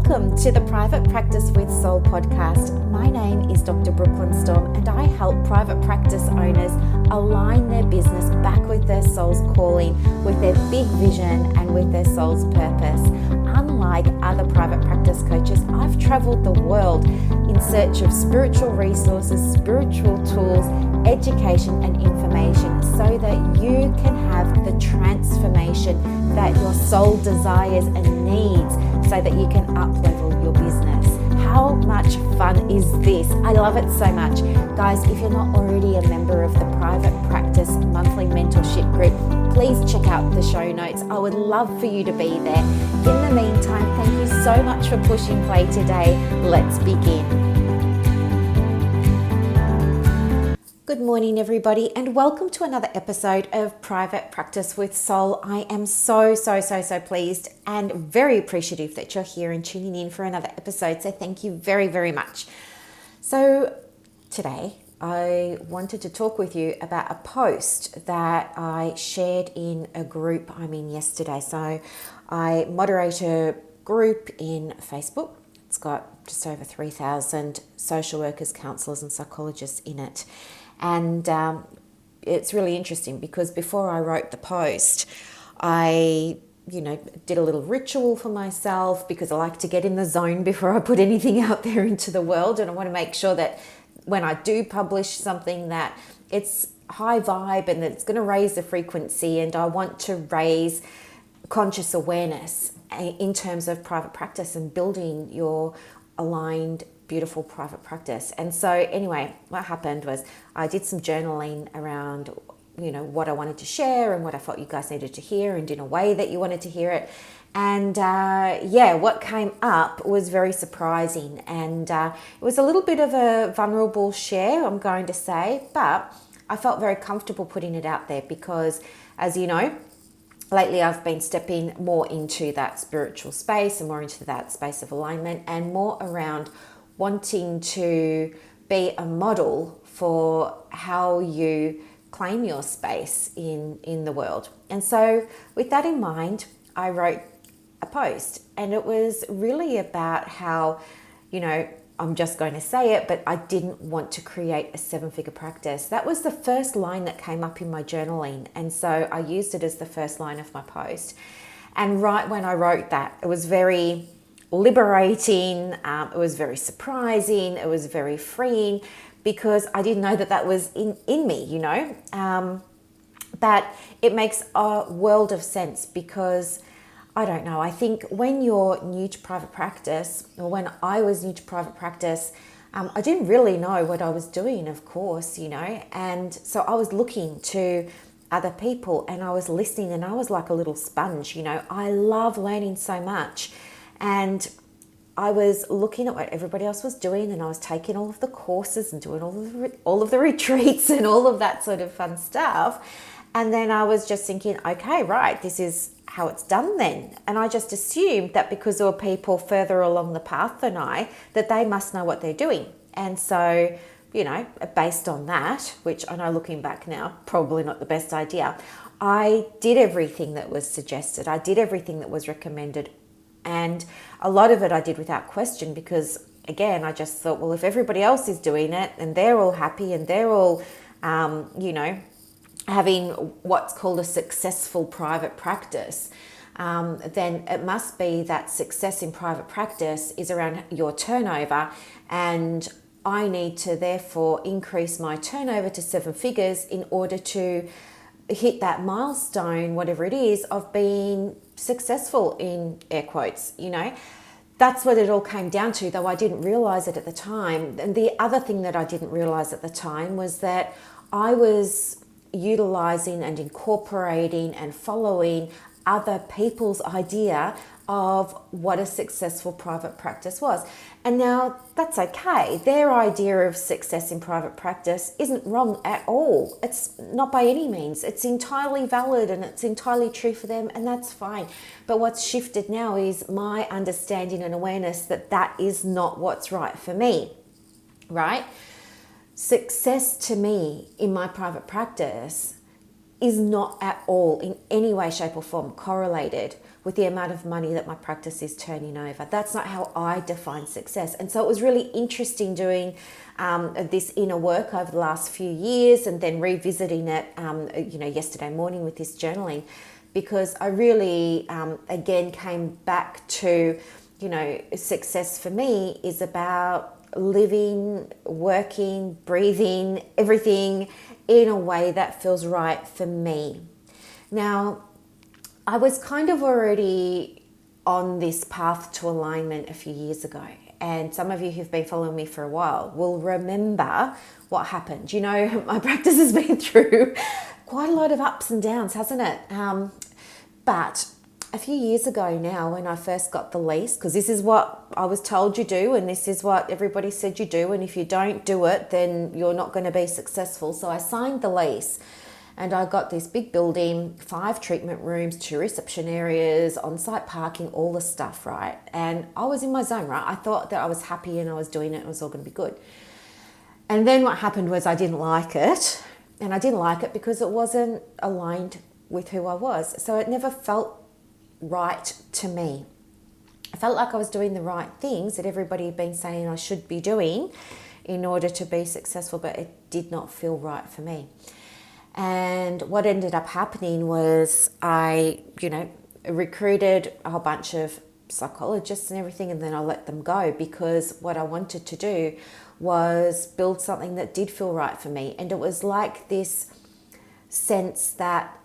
Welcome to the Private Practice with Soul podcast. My name is Dr. Brooklyn Storme, and I help private practice owners align their business back with their soul's calling, with their big vision and with their soul's purpose. Unlike other private practice coaches, I've traveled the world in search of spiritual resources, spiritual tools, education and information so that you can have the transformation that your soul desires and needs so that you can up-level your business. How much fun is this? I love it so much. Guys, if you're not already a member of the Private Practice Monthly Mentorship Group, please check out the show notes. I would love for you to be there. In the meantime, thank you so much for pushing play today. Let's begin. Good morning, everybody, and welcome to another episode of Private Practice with Soul. I am so pleased and very appreciative that you're here and tuning in for another episode. So thank you very, very much. So today I wanted to talk with you about a post that I shared in a group I'm in yesterday. So I moderate a group in Facebook. It's got just over 3,000 social workers, counsellors and psychologists in it. And it's really interesting because before I wrote the post, I, did a little ritual for myself because I like to get in the zone before I put anything out there into the world. And I want to make sure that when I do publish something that it's high vibe and that it's going to raise the frequency, and I want to raise conscious awareness in terms of private practice and building your aligned beautiful private practice. And so anyway, what happened was I did some journaling around, what I wanted to share and what I thought you guys needed to hear and in a way that you wanted to hear it. And what came up was very surprising. And it was a little bit of a vulnerable share, I'm going to say, but I felt very comfortable putting it out there because, as you know, lately I've been stepping more into that spiritual space and more into that space of alignment and more around wanting to be a model for how you claim your space in the world. And so with that in mind, I wrote a post, and it was really about how, I'm just going to say it, but I didn't want to create a 7-figure practice. That was the first line that came up in my journaling. And so I used it as the first line of my post. And right when I wrote that, it was very liberating. It was very surprising. It was very freeing because I didn't know that was in me, that it makes a world of sense because I don't know. I think when you're new to private practice, or when I was new to private practice, I didn't really know what I was doing, of course, and so I was looking to other people and I was listening and I was like a little sponge, I love learning so much. And I was looking at what everybody else was doing, and I was taking all of the courses and doing all of the retreats and all of that sort of fun stuff. And then I was just thinking, okay, right, this is how it's done then. And I just assumed that because there were people further along the path than I, that they must know what they're doing. And so, based on that, which I know looking back now, probably not the best idea, I did everything that was suggested. I did everything that was recommended. And a lot of it I did without question because, again, I just thought, well, if everybody else is doing it and they're all happy and they're all, having what's called a successful private practice, then it must be that success in private practice is around your turnover, and I need to therefore increase my turnover to 7 figures in order to hit that milestone, whatever it is, of being successful in air quotes, That's what it all came down to, though I didn't realize it at the time. And the other thing that I didn't realize at the time was that I was utilizing and incorporating and following other people's idea of what a successful private practice was. And now that's okay. Their idea of success in private practice isn't wrong at all. It's not by any means. It's entirely valid and it's entirely true for them, and that's fine. But what's shifted now is my understanding and awareness that that is not what's right for me, right? Success to me in my private practice is not at all in any way, shape, or form correlated with the amount of money that my practice is turning over. That's not how I define success. And so it was really interesting doing this inner work over the last few years, and then revisiting it, yesterday morning with this journaling, because I really, again, came back to, success for me is about living, working, breathing, everything in a way that feels right for me. Now, I was kind of already on this path to alignment a few years ago. And some of you who've been following me for a while will remember what happened. My practice has been through quite a lot of ups and downs, hasn't it? But a few years ago now, when I first got the lease, because this is what I was told you do, and this is what everybody said you do, and if you don't do it, then you're not going to be successful. So I signed the lease, and I got this big building, 5 treatment rooms, 2 reception areas, on-site parking, all the stuff, right? And I was in my zone, right? I thought that I was happy and I was doing it and it was all going to be good. And then what happened was I didn't like it. And I didn't like it because it wasn't aligned with who I was. So it never felt right to me. I felt like I was doing the right things that everybody had been saying I should be doing in order to be successful, but it did not feel right for me. And what ended up happening was I, recruited a whole bunch of psychologists and everything, and then I let them go, because what I wanted to do was build something that did feel right for me. And it was like this sense that,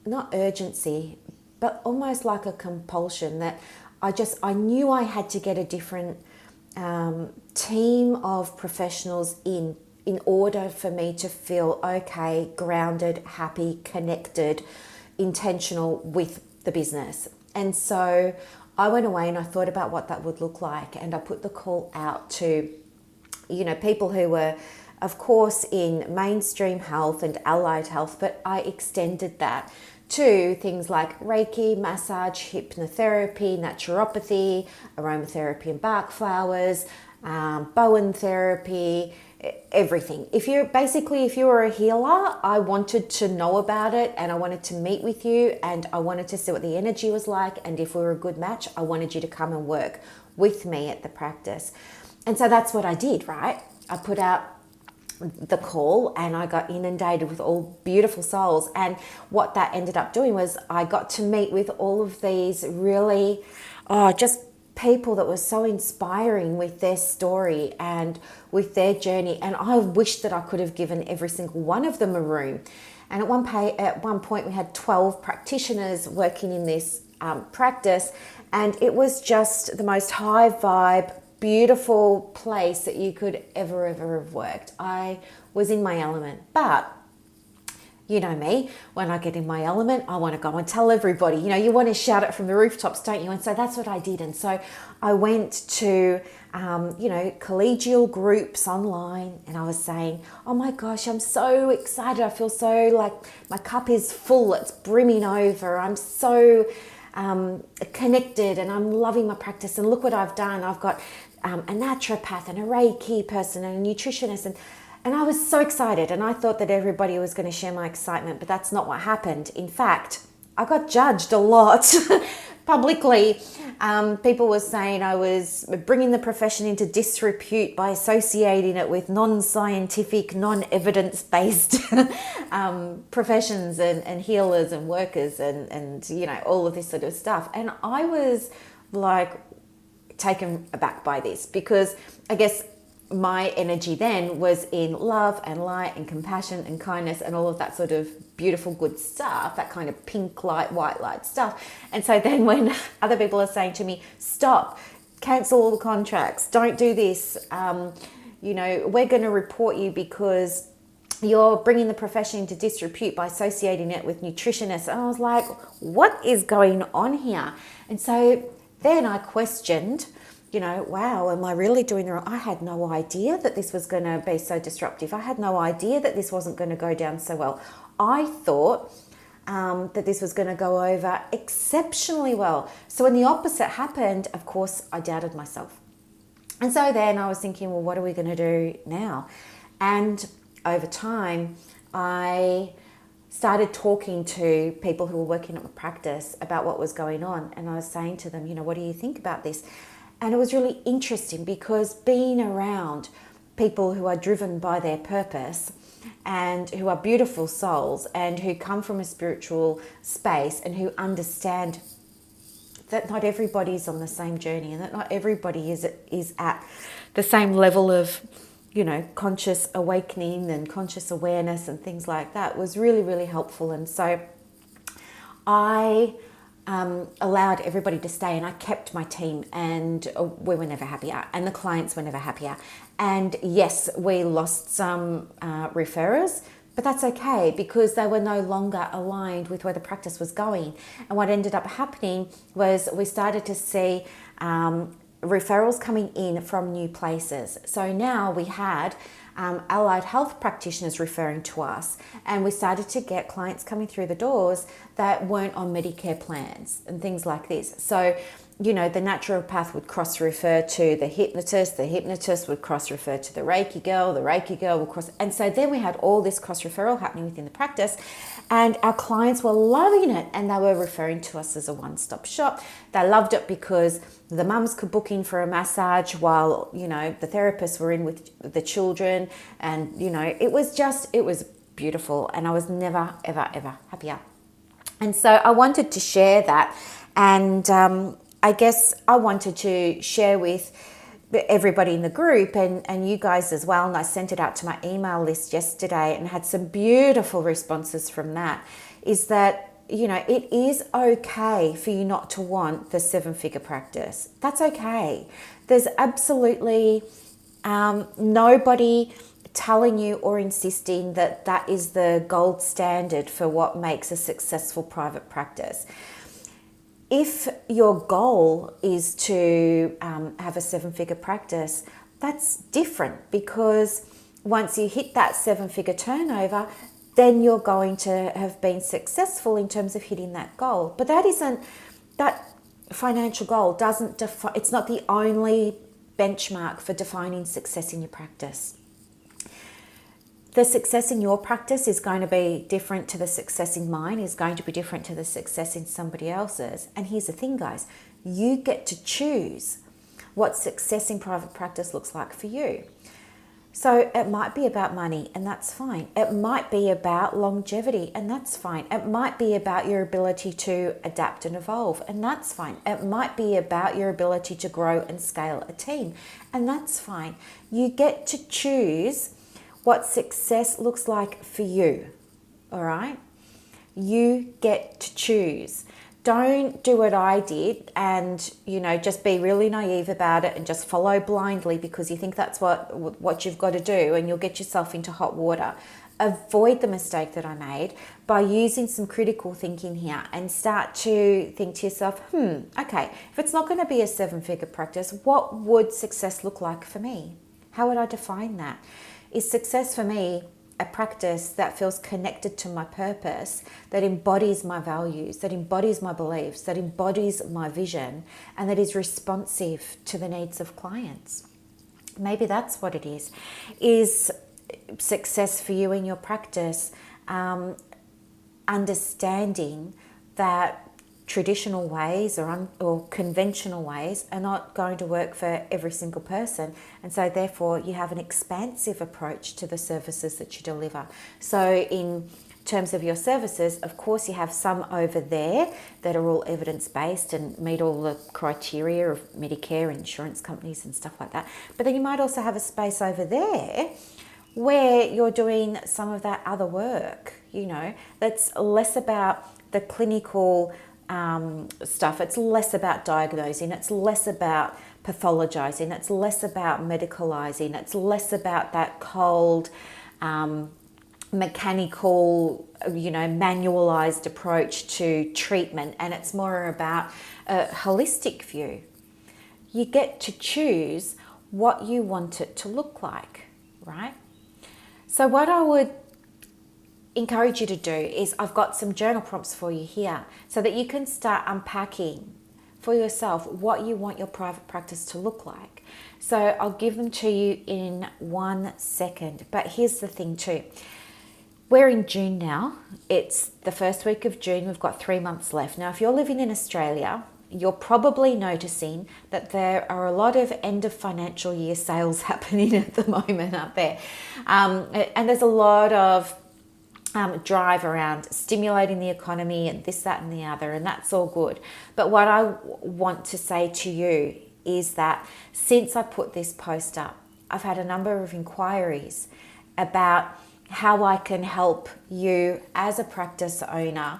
not urgency, but almost like a compulsion, that I knew I had to get a different team of professionals in order for me to feel okay, grounded, happy, connected, intentional with the business. And so I went away and I thought about what that would look like, and I put the call out to, people who were, of course, in mainstream health and allied health, but I extended that to things like Reiki, massage, hypnotherapy, naturopathy, aromatherapy and bark flowers, Bowen therapy, everything. If you were a healer, I wanted to know about it, and I wanted to meet with you, and I wanted to see what the energy was like, and if we were a good match, I wanted you to come and work with me at the practice. And so that's what I did, right? I put out the call and I got inundated with all beautiful souls. And what that ended up doing was I got to meet with all of these really just people that were so inspiring with their story and with their journey. And I wish that I could have given every single one of them a room. And at one point we had 12 practitioners working in this practice, and it was just the most high vibe, beautiful place that you could ever have worked. I was in my element. But you know me, when I get in my element, I want to go and tell everybody. You want to shout it from the rooftops, don't you? And so that's what I did. And so I went to, collegial groups online, and I was saying, oh my gosh, I'm so excited. I feel so like my cup is full. It's brimming over. I'm so connected, and I'm loving my practice. And look what I've done. I've got a naturopath and a Reiki person and a nutritionist, and I was so excited, and I thought that everybody was going to share my excitement, but that's not what happened. In fact, I got judged a lot publicly. People were saying I was bringing the profession into disrepute by associating it with non-scientific, non-evidence-based professions and healers and workers and all of this sort of stuff. And I was like taken aback by this, because I guess my energy then was in love and light and compassion and kindness and all of that sort of beautiful good stuff, that kind of pink light, white light stuff. And so then when other people are saying to me, stop, cancel all the contracts, don't do this, we're going to report you because you're bringing the profession into disrepute by associating it with nutritionists. And I was like, what is going on here? And so then I questioned, wow, am I really doing the wrong? I had no idea that this was going to be so disruptive. I had no idea that this wasn't going to go down so well. I thought that this was going to go over exceptionally well. So when the opposite happened, of course, I doubted myself. And so then I was thinking, well, what are we going to do now? And over time, I started talking to people who were working at my practice about what was going on. And I was saying to them, what do you think about this? And it was really interesting because being around people who are driven by their purpose and who are beautiful souls and who come from a spiritual space and who understand that not everybody's on the same journey and that not everybody is at the same level of, conscious awakening and conscious awareness and things like that was really, really helpful. And so I allowed everybody to stay, and I kept my team, and we were never happier, and the clients were never happier. And yes, we lost some referrers, but that's okay because they were no longer aligned with where the practice was going. And what ended up happening was we started to see referrals coming in from new places. So now we had allied health practitioners referring to us, and we started to get clients coming through the doors that weren't on Medicare plans and things like this. So the naturopath would cross-refer to the hypnotist would cross-refer to the Reiki girl would cross, and so then we had all this cross-referral happening within the practice, and our clients were loving it, and they were referring to us as a one-stop shop. They loved it because the mums could book in for a massage while, the therapists were in with the children, and, it was beautiful, and I was never, ever, ever happier. And so I wanted to share that, and I guess I wanted to share with everybody in the group and you guys as well. And I sent it out to my email list yesterday and had some beautiful responses from that, is that, it is okay for you not to want the 7-figure practice. That's okay. There's absolutely nobody telling you or insisting that that is the gold standard for what makes a successful private practice. If your goal is to have a 7-figure practice, that's different, because once you hit that 7-figure turnover, then you're going to have been successful in terms of hitting that goal. But that financial goal doesn't define, it's not the only benchmark for defining success in your practice. The success in your practice is going to be different to the success in mine, is going to be different to the success in somebody else's. And here's the thing, guys, you get to choose what success in private practice looks like for you. So it might be about money, and that's fine. It might be about longevity, and that's fine. It might be about your ability to adapt and evolve, and that's fine. It might be about your ability to grow and scale a team, and that's fine. You get to choose what success looks like for you, all right? You get to choose. Don't do what I did and, just be really naive about it and just follow blindly because you think that's what you've got to do, and you'll get yourself into hot water. Avoid the mistake that I made by using some critical thinking here and start to think to yourself, okay, if it's not going to be a 7-figure practice, what would success look like for me? How would I define that? Is success for me a practice that feels connected to my purpose, that embodies my values, that embodies my beliefs, that embodies my vision, and that is responsive to the needs of clients? Maybe that's what it is. Is success for you in your practice understanding that traditional ways or conventional ways are not going to work for every single person, and so therefore you have an expansive approach to the services that you deliver. So in terms of your services, of course you have some over there that are all evidence-based and meet all the criteria of Medicare, insurance companies and stuff like that, but then you might also have a space over there where you're doing some of that other work, that's less about the clinical stuff. It's less about diagnosing, it's less about pathologizing, it's less about medicalizing, it's less about that cold mechanical manualized approach to treatment, and it's more about a holistic view. You get to choose what you want it to look like, right? So what I would encourage you to do is, I've got some journal prompts for you here so that you can start unpacking for yourself what you want your private practice to look like. So I'll give them to you in 1 second. But here's the thing too. We're in June now. It's the first week of June. We've got 3 months left. Now, if you're living in Australia, you're probably noticing that there are a lot of end of financial year sales happening at the moment, aren't there? And there's a lot of drive around stimulating the economy and this, that, and the other, and that's all good. But what I want to say to you is that since I put this post up, I've had a number of inquiries about how I can help you as a practice owner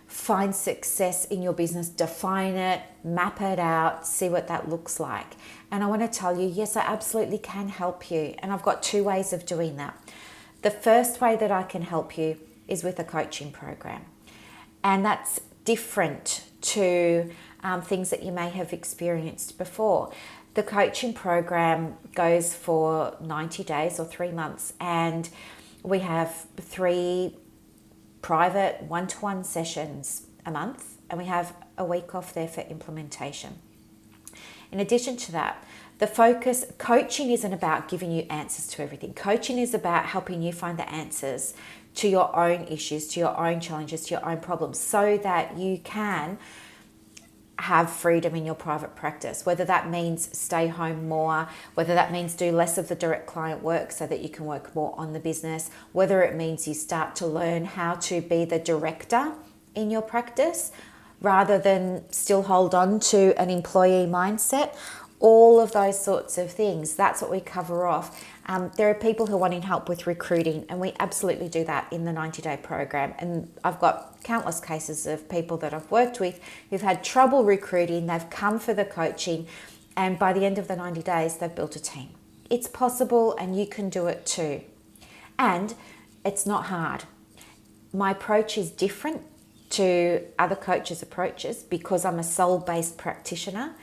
find success in your business, define it, map it out, see what that looks like. And I want to tell you, yes, I absolutely can help you. And I've got two ways of doing that. The first way that I can help you is with a coaching program. And that's different to things that you may have experienced before. The coaching program goes for 90 days or 3 months, and we have 3 private one-to-one sessions a month, and we have a week off there for implementation. In addition to that, coaching isn't about giving you answers to everything. Coaching is about helping you find the answers to your own issues, to your own challenges, to your own problems, so that you can have freedom in your private practice, whether that means stay home more, whether that means do less of the direct client work so that you can work more on the business, whether it means you start to learn how to be the director in your practice rather than still hold on to an employee mindset. All of those sorts of things, that's what we cover off. There are people who are wanting help with recruiting, and we absolutely do that in the 90-day program. And I've got countless cases of people that I've worked with who've had trouble recruiting. They've come for the coaching, and by the end of the 90 days, they've built a team. It's possible, and you can do it too. And it's not hard. My approach is different to other coaches' approaches because I'm a soul-based practitioner,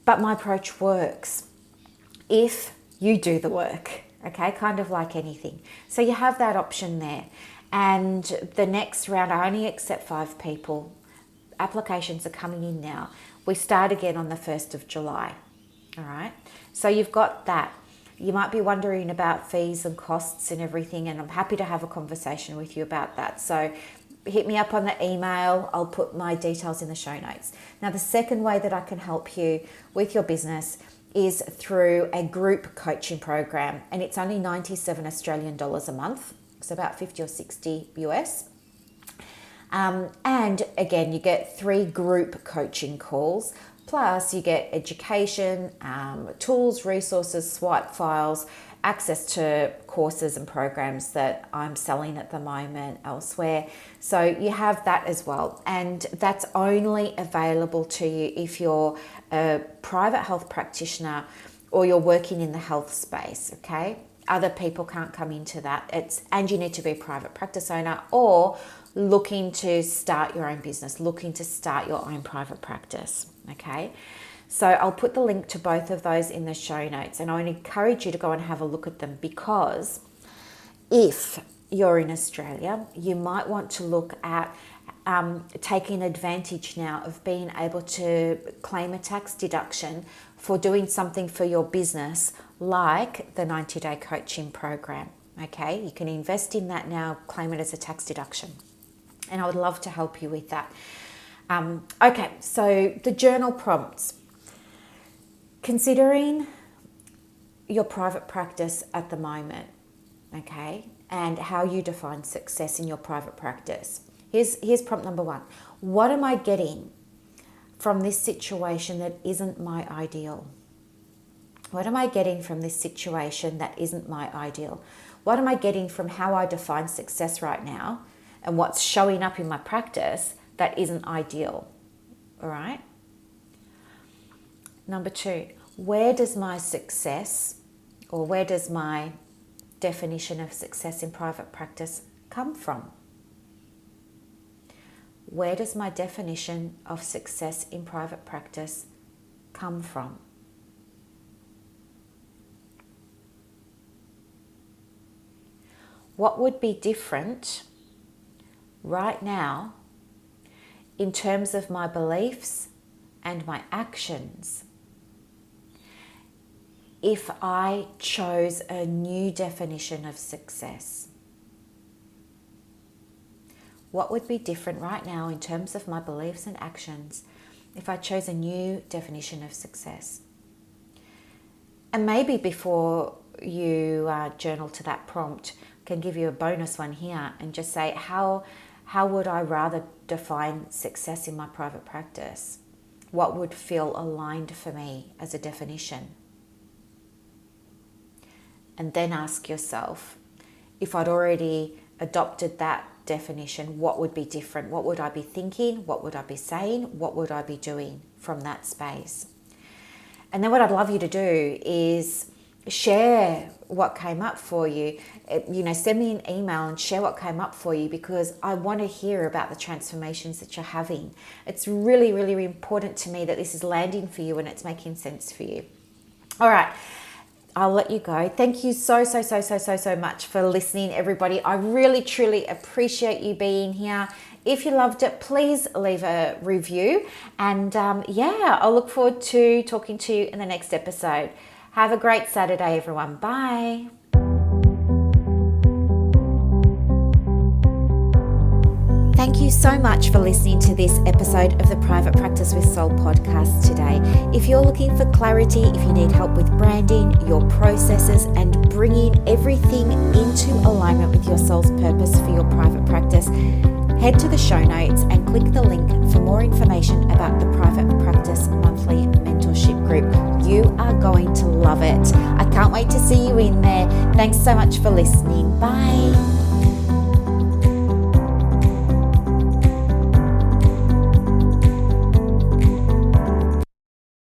but my approach works if you do the work, okay? Kind of like anything. So you have that option there. And the next round, I only accept 5 people. Applications are coming in now. We start again on the 1st of July, all right? So you've got that. You might be wondering about fees and costs and everything, and I'm happy to have a conversation with you about that. So hit me up on the email. I'll put my details in the show notes. Now, the second way that I can help you with your business is through a group coaching program, and it's only 97 Australian dollars a month. It's about 50 or 60 US. And again, you get 3 group coaching calls, plus you get education, tools, resources, swipe files, access to courses and programs that I'm selling at the moment elsewhere. So you have that as well. And that's only available to you if you're a private health practitioner or you're working in the health space, okay? Other people can't come into that. And you need to be a private practice owner or looking to start your own business, looking to start your own private practice, okay? So I'll put the link to both of those in the show notes, and I would encourage you to go and have a look at them, because if you're in Australia, you might want to look at taking advantage now of being able to claim a tax deduction for doing something for your business, like the 90-day coaching program, okay? You can invest in that now, claim it as a tax deduction, and I would love to help you with that. Okay, so the journal prompts. Considering your private practice at the moment, okay, and how you define success in your private practice. Here's prompt number 1. What am I getting from this situation that isn't my ideal? What am I getting from this situation that isn't my ideal? What am I getting from how I define success right now and what's showing up in my practice that isn't ideal? All right? Number 2, where does my success, or where does my definition of success in private practice come from? Where does my definition of success in private practice come from? What would be different right now in terms of my beliefs and my actions if I chose a new definition of success? What would be different right now in terms of my beliefs and actions if I chose a new definition of success? And maybe before you journal to that prompt, I can give you a bonus one here and just say, how would I rather define success in my private practice? What would feel aligned for me as a definition? And then ask yourself, if I'd already adopted that definition, what would be different? What would I be thinking? What would I be saying? What would I be doing from that space? And then what I'd love you to do is share what came up for you. Send me an email and share what came up for you, because I want to hear about the transformations that you're having. It's really, really, really important to me that this is landing for you and it's making sense for you. All right. I'll let you go. Thank you so much for listening, everybody. I really, truly appreciate you being here. If you loved it, please leave a review. And I'll look forward to talking to you in the next episode. Have a great Saturday, everyone. Bye. Thank you so much for listening to this episode of the Private Practice with Soul podcast today. If you're looking for clarity, if you need help with branding, your processes, and bringing everything into alignment with your soul's purpose for your private practice, head to the show notes and click the link for more information about the Private Practice Monthly Mentorship Group. You are going to love it. I can't wait to see you in there. Thanks so much for listening. Bye.